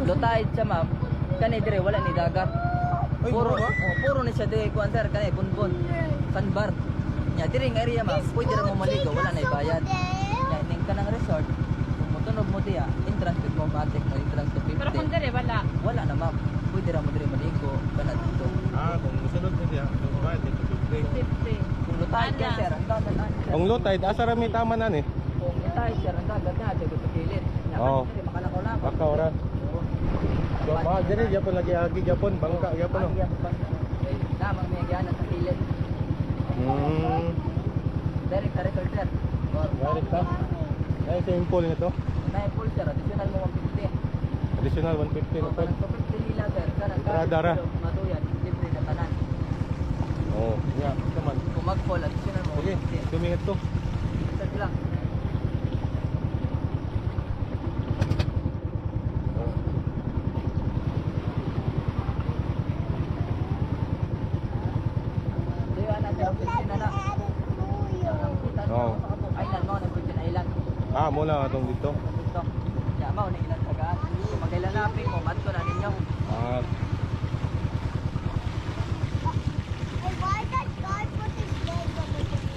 Lutahid siya ma'am. Kani dire wala ni dagat. Puro puro ni siya dire kuan sir kani bunbun. Sandbar. Nya dire nga area ma'am, pwede ra mo maligo wala na ibayad. Nya ning kanang resort. Kung motunog mo diya, entrance fee mo matik mo entrance to 50. Pero kung dire wala. Wala na ma'am. Pwede ra mo dire maligo kana dito. Kung sunod mo siya, bayad dito 50. Kung lutahid ka sir, ang dagat na. Ang lutay, asa ra may tama na ni? Kung lutahid sir, ang dagat na dito sa kilid. Nya Oo. kasi makanakaw na. Baka ora. So, mga diri Japon lagi agi Japon, bangka Japon. Namang may gana sa kilid. Direct sa resort sir. Direct ta. Ay swimming pool nito. Na-pool sir, additional mo 150. Additional 150 na po. Parang 250 nila sir. Kanang Dara. matuyan, libre na tanan. Oh, yeah, naman. Kung mag-pool, additional mo Sige, 150. swimming ito. Sir lang. Diyo na sir, 50 na na. Oo. Island mo, nag-Virgin Island. Ah, mula atong dito. Dito. Kaya mo, na ilan tagaan. Kung magkailanapin mo, matko na ninyo. Ah, Hey, why that guy put his leg over there?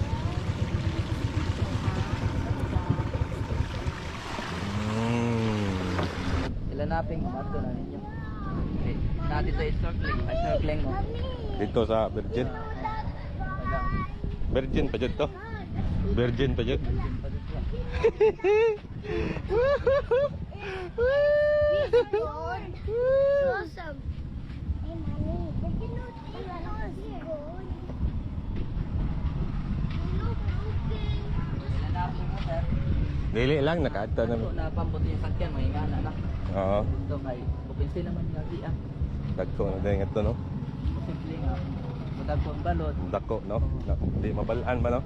Ilanapin mo, matko na ninyo. Okay. Na dito is snorkeling mo. dito sa Virgin. Virgin pa jud to. Virgin pa jud. Awesome. Hey, mommy, did you know this was good? Ilanapin mo, sir. Dili lang nakaadto na. Ito na pambuti yung sakyan, may ingana na. Oo. Ito kay, kupinsi naman yung diyan. Dagko na din ito no. Simple nga. Magagpo ang balot. Dako no. Hindi mabalaan ba no?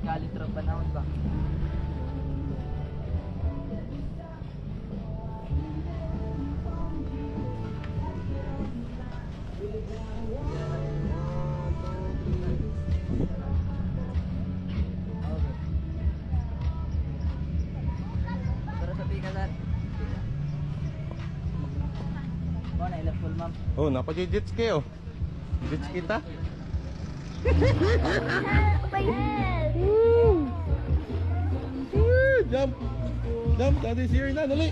Kalit rin panahon ba? Pero sabi ka sir. Mo na ilang full ma'am. Oh, napa-jet ski oh. Jet ski ta. My head. Jump. Jump, daddy's here na, dali.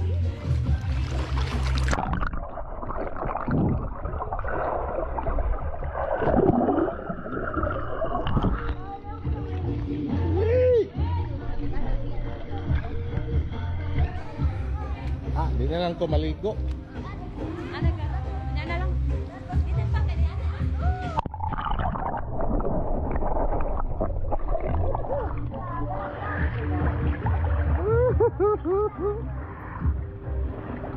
Ah, di na lang ko maligo. Ano ka? Yan na lang.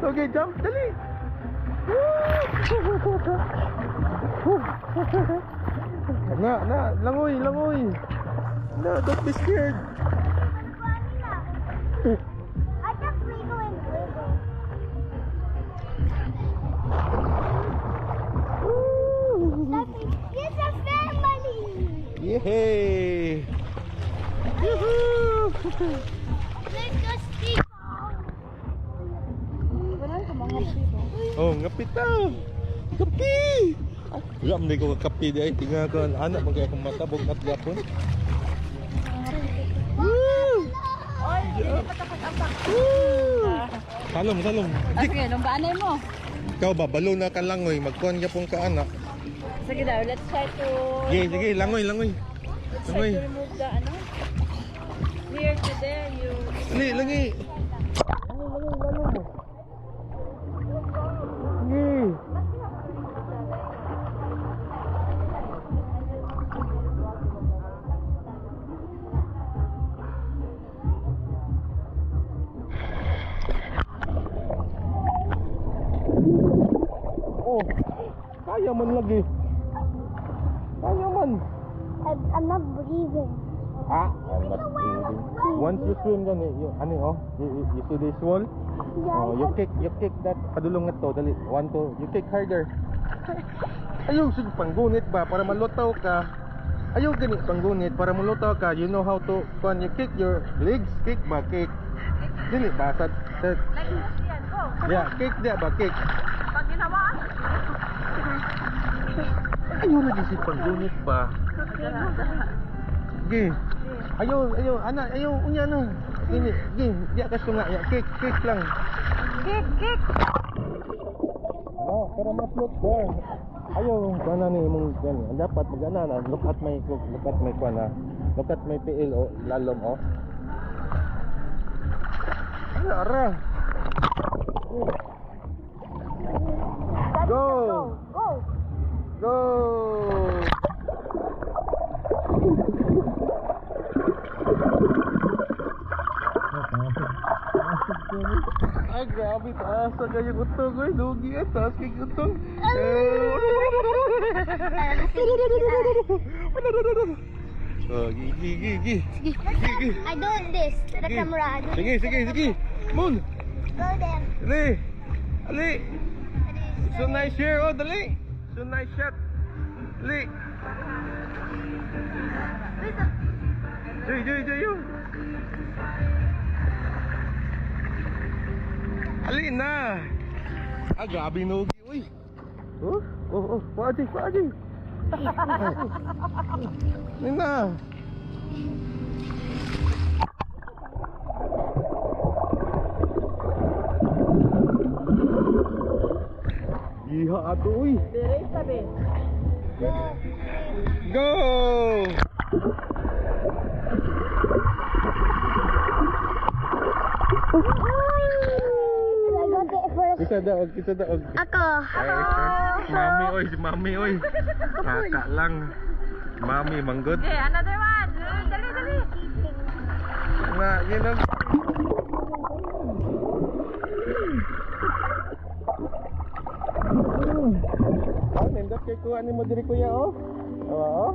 Okay, jump, dali. Langoy, langoy. No, don't be scared. I just wiggle and wiggle. It's a family. Yay! Yoo-hoo! Let's go speak. Oh, ngapit na. Kapi! Wala mo ko kapi di ay tingnan ko anak magay akong matabog at gapon. Woo! Oy, hindi pa tapos ang back. Woo! Salom, salom. Sige, lumbaanay mo. Ikaw ba balo na ka langoy magkuhan ka pong ka anak. Sige daw, let's try to... Sige, sige, langoy, langoy. Let's try to remove the ano. Here to there, you... Langi, langi. Langi. Oh, kaya man lagi. Kaya man. I'm not breathing. Ah, I'm not breathing. Once you swim then you see this wall? Oh, you kick that padulong to dali. You kick harder. Ayaw sig panggunit ba para malutaw ka. Ayaw gani panggunit para malutaw ka. You know how to when you kick your legs, kick ba kick. Dili ba sa Like this yan. Ya, cake dia ba? Cake. Pag ginawa. Ayaw lagi si paggunit pa. Gi. Ayaw, anak, ayaw unya na. Gini, dia kasi nga, ya, cake lang. Kik. Oh, para ma-float ba? Ayaw, sana ni mong gan. Dapat magana na. Look at my kwana. Look at my PL o lalom o. Ara. Go. Go. Ay, grabe, taas na kayong utong, ay, lugi at taas kayong utong. Oh, gigi. I do this to the camera. Sige. Moon, Go there. Ali. So nice here, oh, dali. So nice shot. Ali. Joy, yo. Ali na. Ah, grabe nugi, uy. Oh, paadi. Ali na. Iha ato, uy. Dire sabi. Go! I got it first. Kita daog. Ako. Si Mami, oy. Kaka lang. Mami, manggod. Okay, another one. Dali. Na, ginag. Oh, nindot kay kuha ni mo diri kuya, oh. Oh.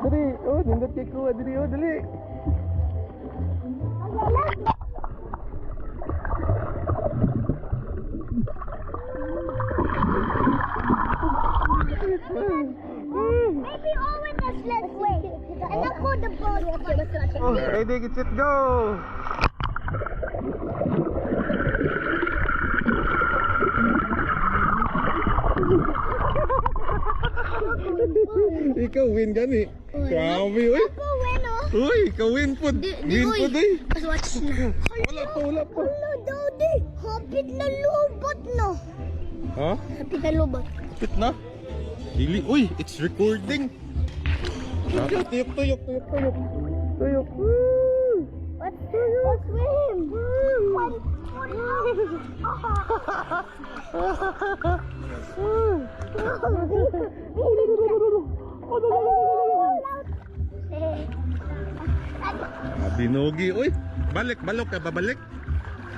Dali, oh, nindot kay kuha diri, oh, dali. Maybe Owen has less weight. And ako the boss. Oh, ready, get set, go! Ikaw win gani. Grabe, uy. Ako win, oh. Uy, ikaw win po. Win po, day. Let's watch na. Wala pa. Hello, Daddy. Hapit na lubot, no? Ha? Hapit na lubot. Kapit na. Dili, uy, it's recording. Tuyok. What's swim? Binugi, uy. Balok ka, babalik.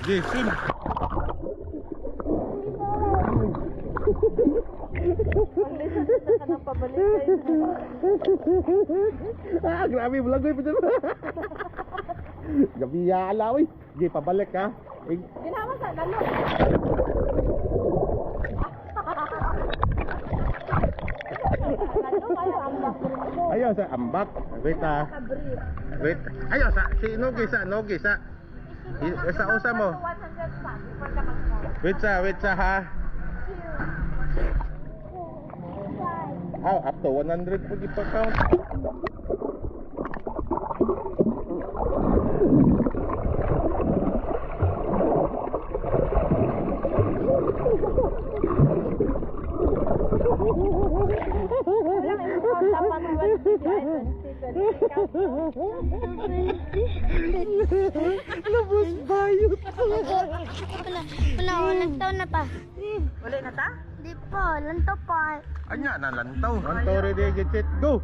Jason. Grabe, bulagoy pa dyan. Gabi yala, uy. Sige, pabalik ka. Ginawa sa galo. Ayaw sa ambak. Wait. Ayaw sa Nogi sa. Sa usa mo. Wait sa ha. Up to 100 po ipa-count. Labos bayot. Walang taon na pa. Uli na ta? Di pa, lantaw pa. Anya na lantaw. Lantaw ready, get set, go.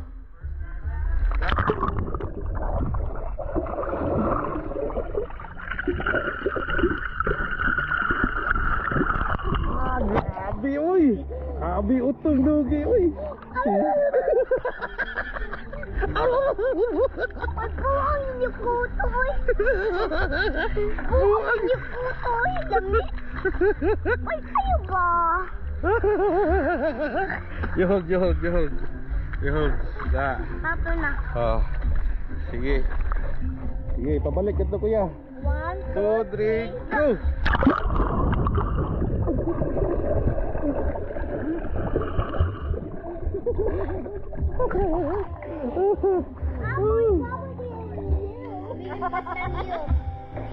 Grabe, uy. Grabe, utong dugi, uy. Buang niyo ko ito, oy. Buang niyo ko ito, oy. Dami. Oy, kayo ba? Yuhog. Da. Tato na. Oh. Sige. Sige, pabalik ito kuya. 1, 2, 3, go!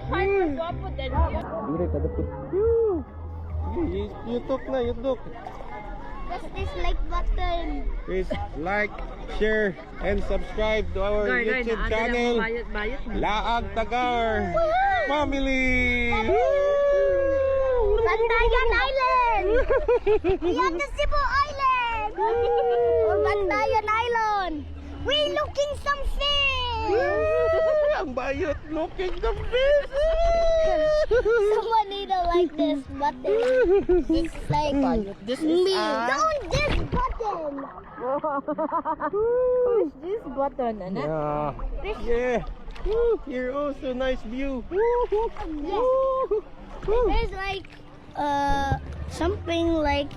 I'm more guapo than you. Dire ka dapat. Sige, YouTube na, YouTube. Press this like button. Please like, share, and subscribe to our YouTube channel. Bayot na. Laag Tagar Family! Bantayan Island! Yan the Cebu Island! Or Bantayan Island! We looking some fish! Ang bayot looking the fish! Someone need to like this button. It's like This me. Don't this button! Push this button, anak. Yeah. Yeah. Woo, here also nice view. Yes. There's like something like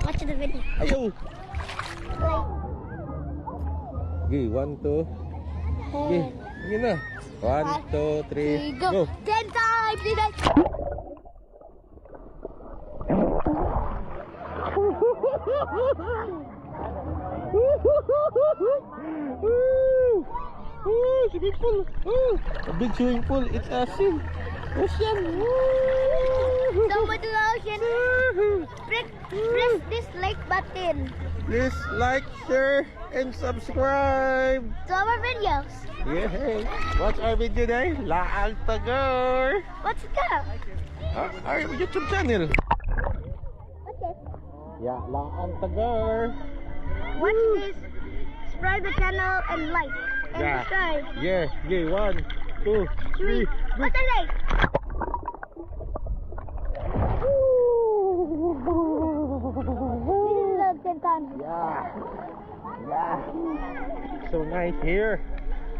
watch the video. Ayaw. Like Okay, 1, 2. Okay, sige na. 1, 2, 3, go. go. 10 times. Swimming pool. A big swimming pool. It's a ocean. Someone to the ocean. Press this like button Please like, share, and subscribe. to our videos. Yeah. Watch our video today. Laag Tagar. What's that? Our YouTube channel. Okay. Yeah, Laag Tagar. Watch this. Subscribe the channel and like and Yeah. subscribe. Yeah. Okay, 1, 2, 3. What's the name? This is the 10 times. Yeah. Yeah. So nice here.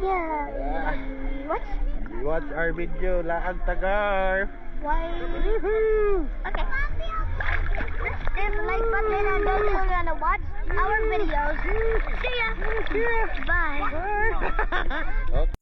Yeah. Yeah. What? Watch our video, Laag Tagar. Why? Woohoo! Okay. Press this like button and don't forget to watch our videos. See ya. Yeah. Bye. Okay.